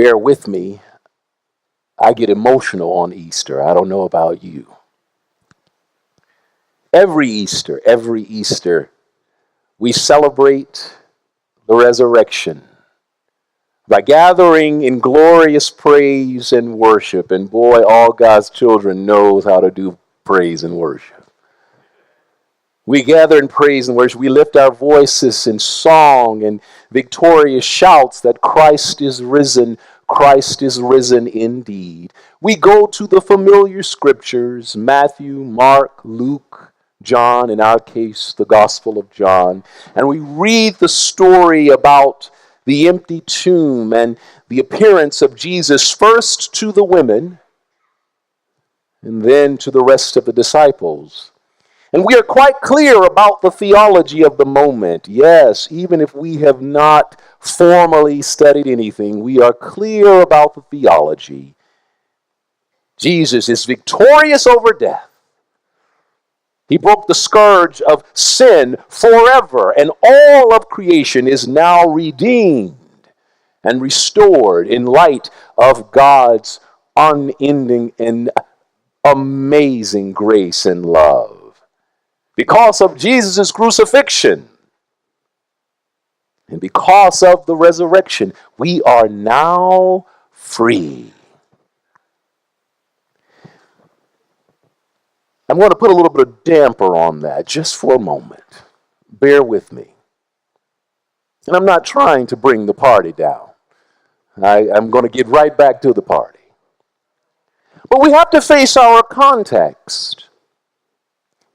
bear with me. I get emotional on Easter. I don't know about you. Every Easter, we celebrate the resurrection by gathering in glorious praise and worship. And boy, all God's children knows how to do praise and worship. We gather in praise and worship. We lift our voices in song and victorious shouts that Christ is risen. Christ is risen indeed. We go to the familiar scriptures, Matthew, Mark, Luke, John, in our case, the Gospel of John, and we read the story about the empty tomb and the appearance of Jesus first to the women and then to the rest of the disciples. And we are quite clear about the theology of the moment. Yes, even if we have not formally studied anything, we are clear about the theology. Jesus is victorious over death. He broke the scourge of sin forever, and all of creation is now redeemed and restored in light of God's unending and amazing grace and love. Because of Jesus' crucifixion and because of the resurrection, we are now free. I'm going to put a little bit of damper on that just for a moment. Bear with me. And I'm not trying to bring the party down. I'm going to get right back to the party. But we have to face our context.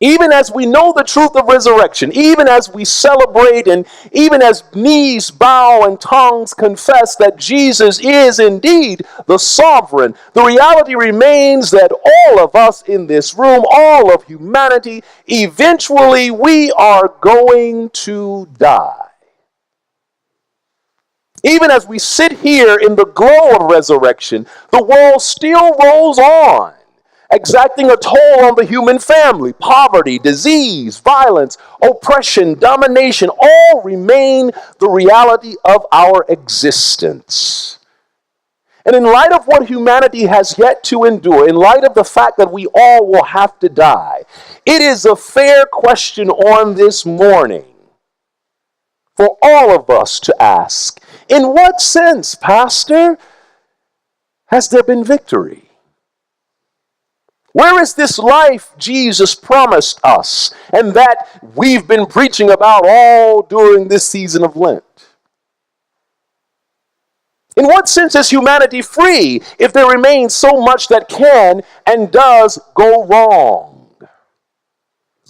Even as we know the truth of resurrection, even as we celebrate and even as knees bow and tongues confess that Jesus is indeed the sovereign, the reality remains that all of us in this room, all of humanity, eventually we are going to die. Even as we sit here in the glow of resurrection, the world still rolls on, exacting a toll on the human family. Poverty, disease, violence, oppression, domination, all remain the reality of our existence. And in light of what humanity has yet to endure, in light of the fact that we all will have to die, it is a fair question on this morning for all of us to ask, in what sense, Pastor, has there been victory? Where is this life Jesus promised us and that we've been preaching about all during this season of Lent? In what sense is humanity free if there remains so much that can and does go wrong?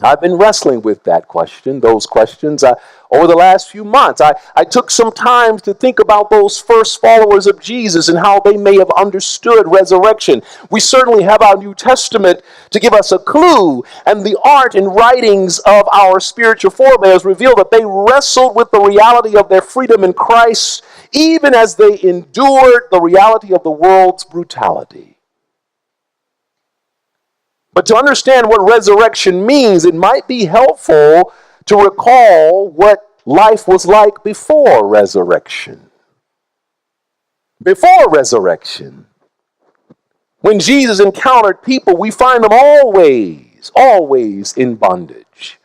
I've been wrestling with those questions over the last few months. I took some time to think about those first followers of Jesus and how they may have understood resurrection. We certainly have our New Testament to give us a clue, and the art and writings of our spiritual forebears reveal that they wrestled with the reality of their freedom in Christ, even as they endured the reality of the world's brutality. But to understand what resurrection means, it might be helpful to recall what life was like before resurrection. Before resurrection, when Jesus encountered people, we find them always in bondage.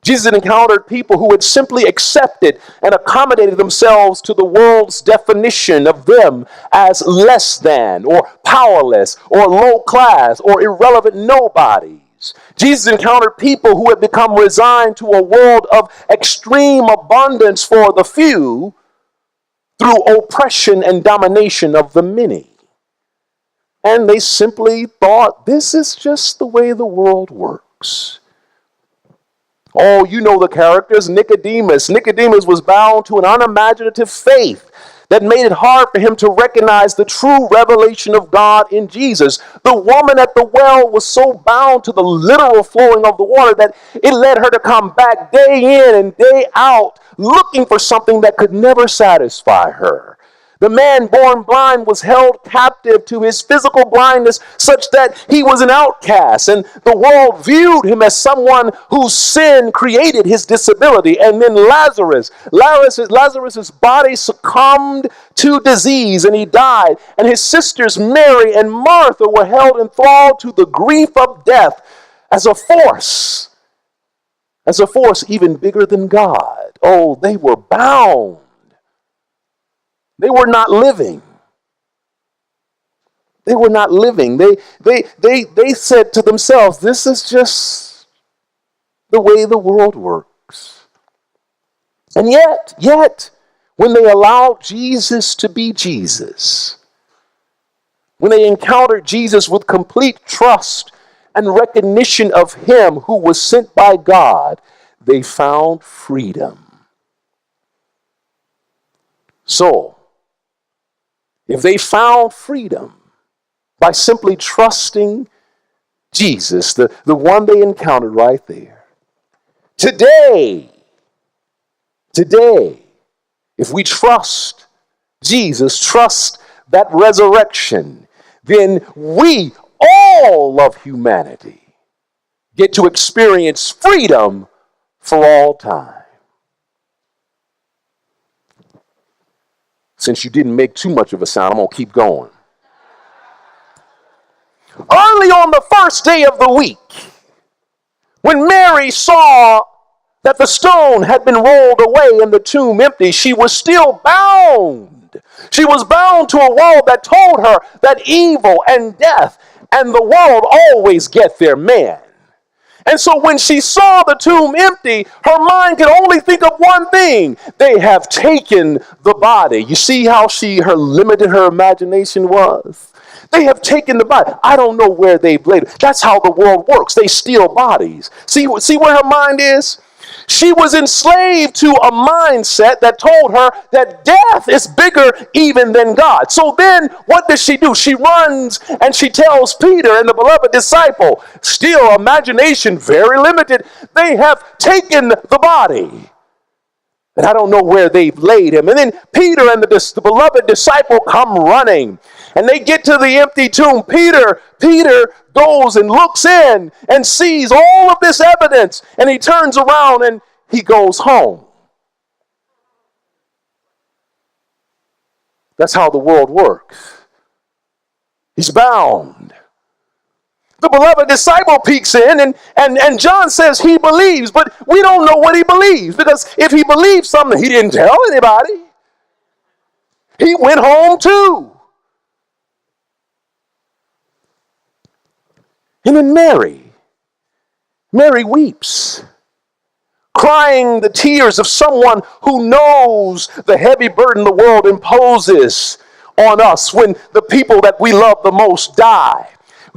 Jesus encountered people who had simply accepted and accommodated themselves to the world's definition of them as less than, or powerless, or low class, or irrelevant nobodies. Jesus encountered people who had become resigned to a world of extreme abundance for the few through oppression and domination of the many. And they simply thought, this is just the way the world works. Oh, you know the characters. Nicodemus. Nicodemus was bound to an unimaginative faith that made it hard for him to recognize the true revelation of God in Jesus. The woman at the well was so bound to the literal flowing of the water that it led her to come back day in and day out looking for something that could never satisfy her. The man born blind was held captive to his physical blindness such that he was an outcast, and the world viewed him as someone whose sin created his disability. And then Lazarus's body succumbed to disease and he died, and his sisters Mary and Martha were held enthralled to the grief of death as a force even bigger than God. Oh, they were bound. They were not living. They were not living. They said to themselves, this is just the way the world works. And yet, when they allowed Jesus to be Jesus, when they encountered Jesus with complete trust and recognition of him who was sent by God, they found freedom. So, if they found freedom by simply trusting Jesus, the one they encountered right there, today, if we trust Jesus, trust that resurrection, then we, all of humanity, get to experience freedom for all time. Since you didn't make too much of a sound, I'm going to keep going. Early on the first day of the week, when Mary saw that the stone had been rolled away and the tomb empty, she was still bound. She was bound to a wall that told her that evil and death and the world always get their man. And so when she saw the tomb empty, her mind could only think of one thing. They have taken the body. You see how her limited her imagination was? They have taken the body. I don't know where they've laid it. That's how the world works. They steal bodies. See where her mind is? She was enslaved to a mindset that told her that death is bigger even than God. So then what does she do? She runs and she tells Peter and the beloved disciple, still imagination very limited, they have taken the body. And I don't know where they've laid him. And then Peter and the beloved disciple come running. And they get to the empty tomb. Peter goes and looks in and sees all of this evidence. And he turns around and he goes home. That's how the world works. He's bound. The beloved disciple peeks in and John says he believes, but we don't know what he believes, because if he believed something, he didn't tell anybody. He went home too. And then Mary weeps, crying the tears of someone who knows the heavy burden the world imposes on us when the people that we love the most die.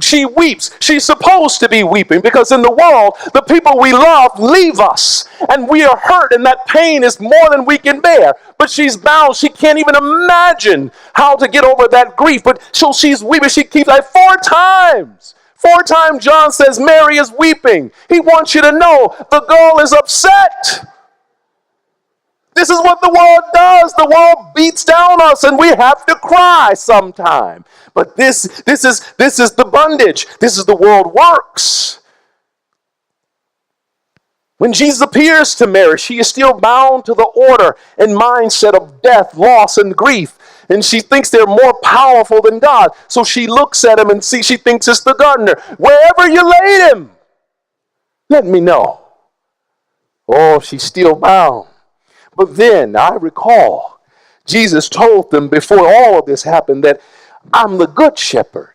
She weeps. She's supposed to be weeping because in the world, the people we love leave us and we are hurt, and that pain is more than we can bear. But she's bound. She can't even imagine how to get over that grief. But so she's weeping. She keeps like 4 times. 4 times John says Mary is weeping. He wants you to know the girl is upset. This is what the world does. The world beats down us and we have to cry sometime. But this is the bondage. This is the world works. When Jesus appears to Mary, she is still bound to the order and mindset of death, loss, and grief. And she thinks they're more powerful than God. So she looks at him and she thinks it's the gardener. Wherever you laid him, let me know. Oh, she's still bound. But then I recall Jesus told them before all of this happened that I'm the good shepherd.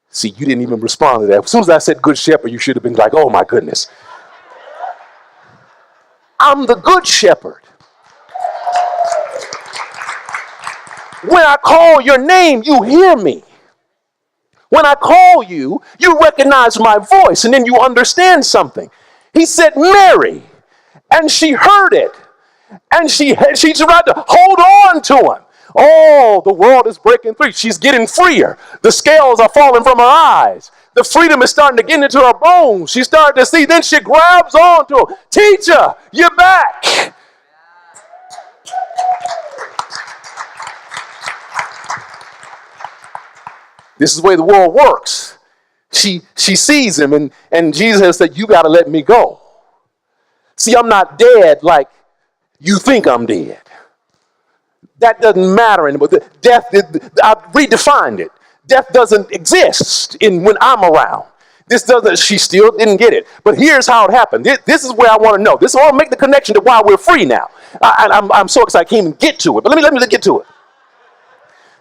See, you didn't even respond to that. As soon as I said good shepherd, you should have been like, oh my goodness. I'm the good shepherd. When I call your name, you hear me. When I call you, you recognize my voice, and then you understand something. He said, Mary, and she heard it. And she tried to hold on to him. Oh, the world is breaking free. She's getting freer. The scales are falling from her eyes. The freedom is starting to get into her bones. She's starting to see. Then she grabs on to him. Teacher, you're back. This is the way the world works. She sees him, and Jesus said, you got to let me go. See, I'm not dead like you think I'm dead. That doesn't matter anymore. Death, I redefined it. Death doesn't exist when I'm around. She still didn't get it. But here's how it happened. This is where I want to know. This is where I want to make the connection to why we're free now. I'm so excited I can't even get to it. But let me get to it.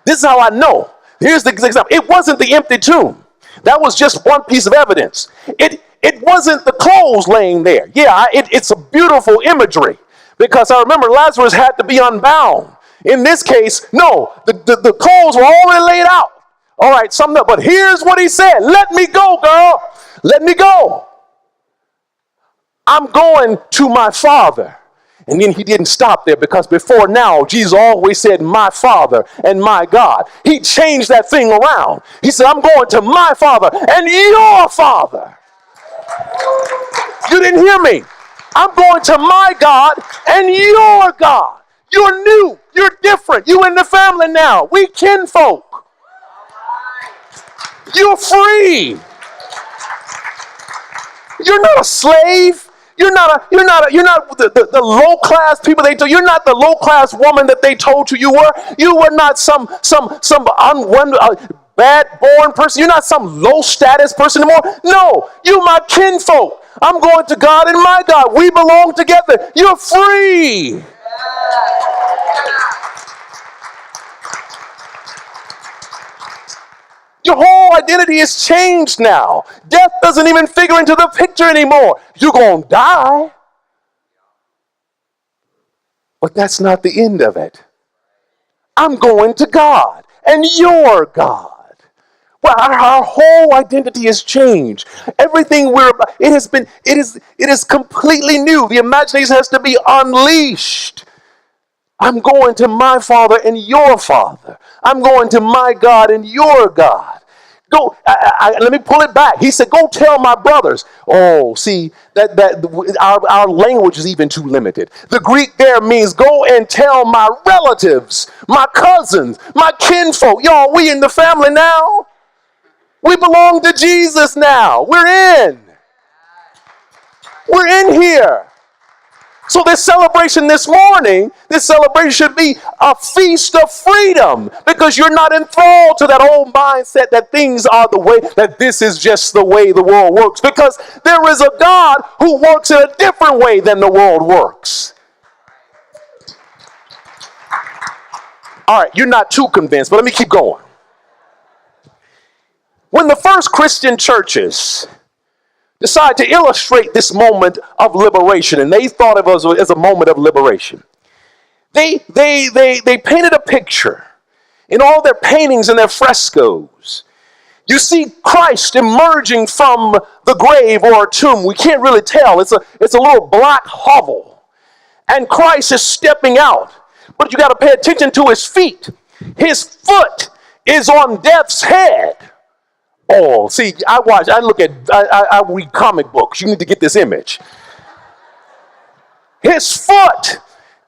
This is how I know. Here's the example. It wasn't the empty tomb. That was just one piece of evidence. It wasn't the clothes laying there. Yeah, it's a beautiful imagery. Because I remember Lazarus had to be unbound. In this case, no, the clothes were already laid out. All right, but here's what he said. Let me go, girl. Let me go. I'm going to my Father. And then he didn't stop there, because before now, Jesus always said, my Father and my God. He changed that thing around. He said, I'm going to my Father and your Father. You didn't hear me. I'm going to my God and your God. You're new. You're different. You in the family now. We kinfolk. You're free. You're not a slave. You're not the low class people you're not the low class woman that they told you were. You were not some bad born person. You're not some low status person anymore. No, you my kinfolk. I'm going to God and my God. We belong together. You're free. Your whole identity is changed now. Death doesn't even figure into the picture anymore. You're going to die. But that's not the end of it. I'm going to God and your God. Well, our whole identity has changed. Everything it is completely new. The imagination has to be unleashed. I'm going to my Father and your Father. I'm going to my God and your God. Go. Let me pull it back. He said, go tell my brothers. Oh, see, our language is even too limited. The Greek there means go and tell my relatives, my cousins, my kinfolk. Y'all, we in the family now. We belong to Jesus now. We're in here. So this celebration this morning, this celebration should be a feast of freedom, because you're not enthralled to that old mindset that things are the way, that this is just the way the world works, because there is a God who works in a different way than the world works. All right, you're not too convinced, but let me keep going. When the first Christian churches decide to illustrate this moment of liberation, and they thought of it as a moment of liberation, they painted a picture in all their paintings and their frescoes. You see Christ emerging from the grave or a tomb. We can't really tell. It's a little black hovel, and Christ is stepping out, but you got to pay attention to his feet. His foot is on death's head. Oh, see, I read comic books. You need to get this image. His foot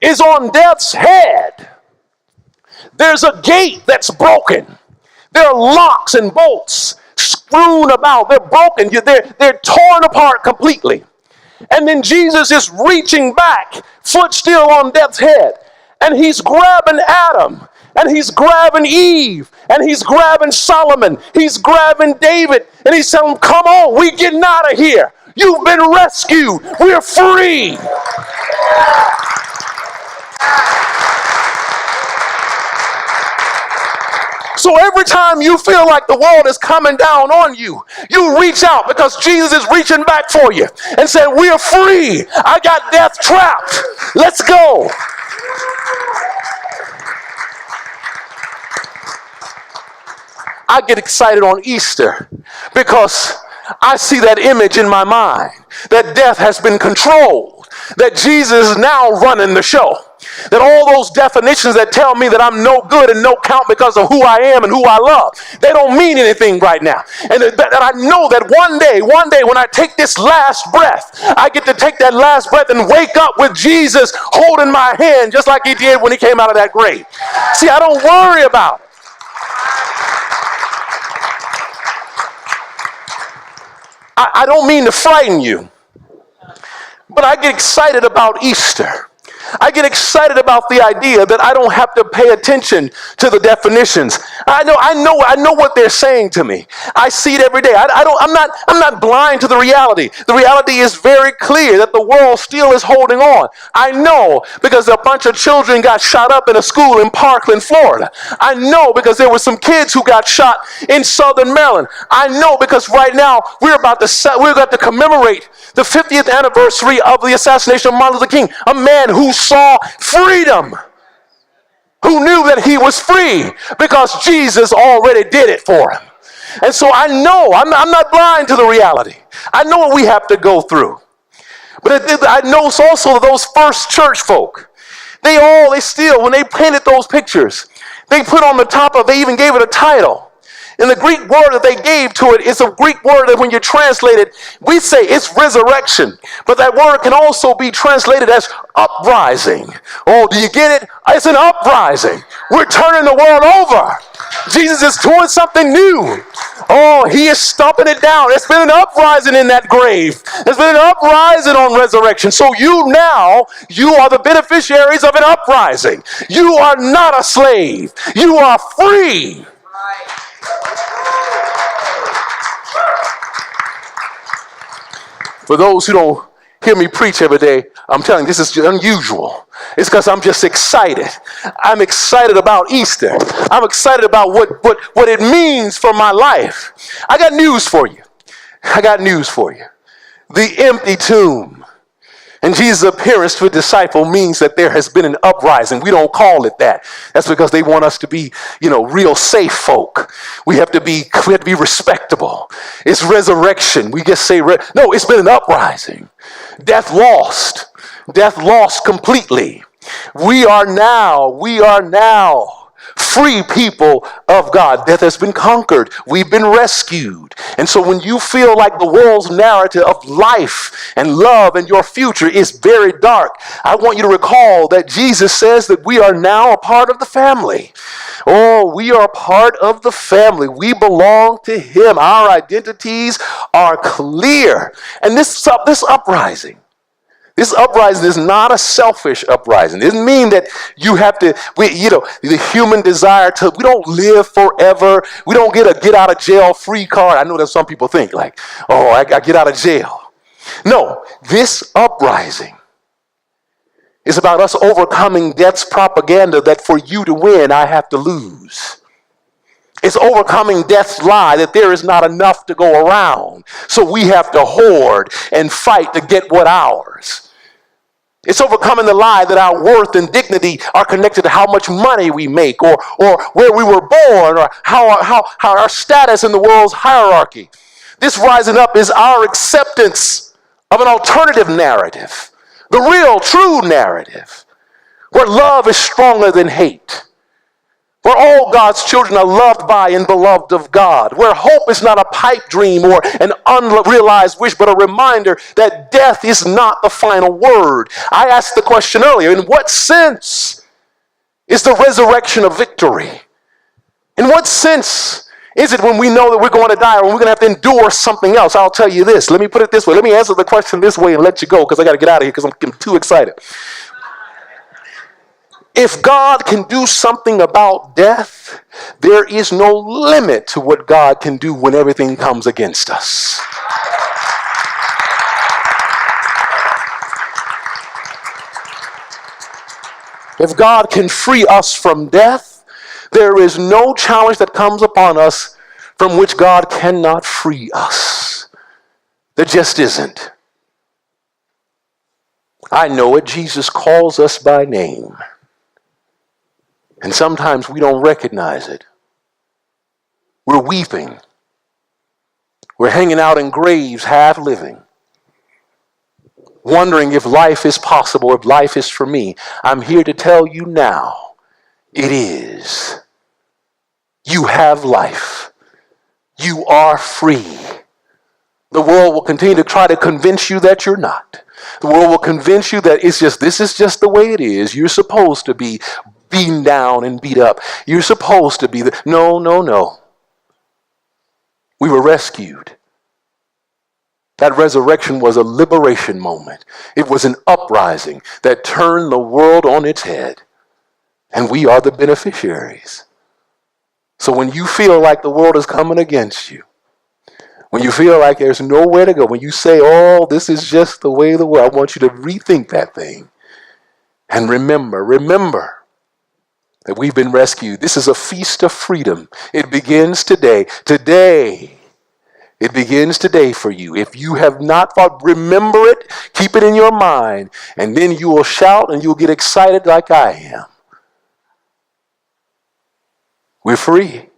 is on death's head. There's a gate that's broken. There are locks and bolts strewn about. They're broken. They're torn apart completely. And then Jesus is reaching back, foot still on death's head. And he's grabbing Adam. And he's grabbing Eve, and he's grabbing Solomon, he's grabbing David, and he's telling them, come on, we getting out of here. You've been rescued. We're free. So every time you feel like the world is coming down on you, you reach out, because Jesus is reaching back for you and saying, we're free. I got death trapped. Let's go. I get excited on Easter because I see that image in my mind, that death has been controlled, that Jesus is now running the show, that all those definitions that tell me that I'm no good and no count because of who I am and who I love, they don't mean anything right now. And that I know that one day when I take this last breath, I get to take that last breath and wake up with Jesus holding my hand just like he did when he came out of that grave. See, I don't worry about it. I don't mean to frighten you, but I get excited about Easter. I get excited about the idea that I don't have to pay attention to the definitions. I know what they're saying to me. I see it every day. I'm not blind to the reality. The reality is very clear that the world still is holding on. I know because a bunch of children got shot up in a school in Parkland, Florida. I know because there were some kids who got shot in Southern Maryland. I know because right now we're about to commemorate the 50th anniversary of the assassination of Martin Luther King, a man who saw freedom, who knew that he was free because Jesus already did it for him. And so I know, I'm not blind to the reality. I know what we have to go through. But I know also those first church folk, they still, when they painted those pictures, they put on the top of, they even gave it a title. And the Greek word that they gave to it is a Greek word that when you translate it, we say it's resurrection. But that word can also be translated as uprising. Oh, do you get it? It's an uprising. We're turning the world over. Jesus is doing something new. Oh, he is stomping it down. There's been an uprising in that grave. There's been an uprising on resurrection. So you are the beneficiaries of an uprising. You are not a slave. You are free. For those who don't hear me preach every day, I'm telling you, this is unusual. It's because I'm just excited. I'm excited about Easter. I'm excited about what it means for my life. I got news for you. The empty tomb and Jesus' appearance to a disciple means that there has been an uprising. We don't call it that. That's because they want us to be, real safe folk. We have to be respectable. It's resurrection. We just say, no, it's been an uprising. Death lost completely. We are now free people of God. Death has been conquered. We've been rescued. And so when you feel like the world's narrative of life and love and your future is very dark, I want you to recall that Jesus says that we are now a part of the family. Oh, we are part of the family. We belong to him. Our identities are clear. And this uprising is not a selfish uprising. It doesn't mean that you have to, the human desire to, we don't live forever. We don't get a get out of jail free card. I know that some people think like, oh, I get out of jail. No, this uprising is about us overcoming death's propaganda that for you to win, I have to lose. It's overcoming death's lie that there is not enough to go around. So we have to hoard and fight to get what ours. It's overcoming the lie that our worth and dignity are connected to how much money we make or where we were born or how our status in the world's hierarchy. This rising up is our acceptance of an alternative narrative, the real, true narrative, where love is stronger than hate, where all God's children are loved by and beloved of God, where hope is not a pipe dream or an unrealized wish, but a reminder that death is not the final word. I asked the question earlier, in what sense is the resurrection a victory? In what sense is it when we know that we're going to die or we're going to have to endure something else? I'll tell you this. Let me put it this way. Let me answer the question this way and let you go because I got to get out of here because I'm too excited. If God can do something about death, there is no limit to what God can do when everything comes against us. If God can free us from death, there is no challenge that comes upon us from which God cannot free us. There just isn't. I know it. Jesus calls us by name. And sometimes we don't recognize it. We're weeping. We're hanging out in graves, half living, wondering if life is possible, if life is for me. I'm here to tell you now, it is. You have life. You are free. The world will continue to try to convince you that you're not. The world will convince you that this is just the way it is. You're supposed to be beaten down and beat up. You're supposed to be No. We were rescued. That resurrection was a liberation moment. It was an uprising that turned the world on its head. And we are the beneficiaries. So when you feel like the world is coming against you, when you feel like there's nowhere to go, when you say, oh, this is just the way of the world, I want you to rethink that thing. And remember that we've been rescued. This is a feast of freedom. It begins today. It begins today for you. If you have not thought, remember it, keep it in your mind, and then you will shout and you'll get excited like I am. We're free.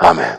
Amen.